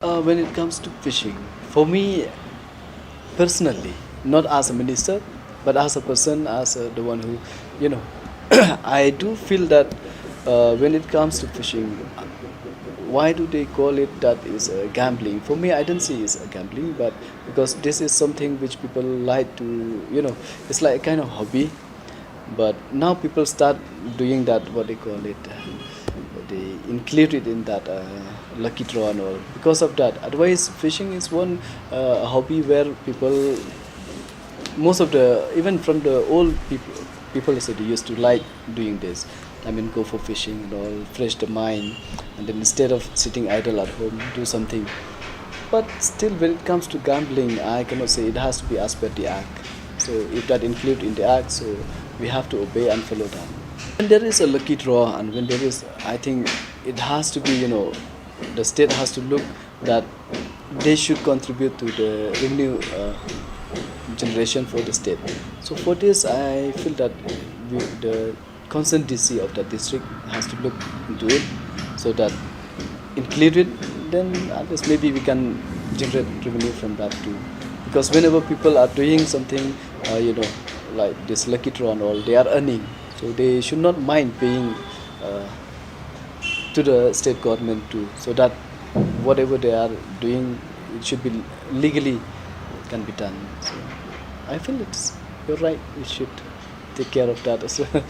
When it comes to fishing, for me personally, not as a minister, but as a person, as the one who, you know, I do feel that when it comes to fishing, why do they call it that is gambling? For me, I don't see it's a gambling, but because this is something which people like to, it's like a kind of hobby. But now people start doing that, what they call it, they include it in that lucky draw and all. Because of that, otherwise fishing is one hobby where people, most of the, even from the old people said they used to like doing this. I mean, go for fishing and all, fresh the mind, and then instead of sitting idle at home, do something. But still, when it comes to gambling, I cannot say it has to be as per the act. So if that include in the act, so we have to obey and follow that. When there is a lucky draw, and when there is, I think it has to be, the state has to look that they should contribute to the revenue generation for the state. So for this, I feel that the concerned DC of that district has to look into it, so that include it, then at least maybe we can generate revenue from that too. Because whenever people are doing something, like this lucky draw and all, they are earning, so they should not mind paying uh, to the state government too, so that whatever they are doing, it should be legally can be done. So I feel you're right. We should take care of that as well.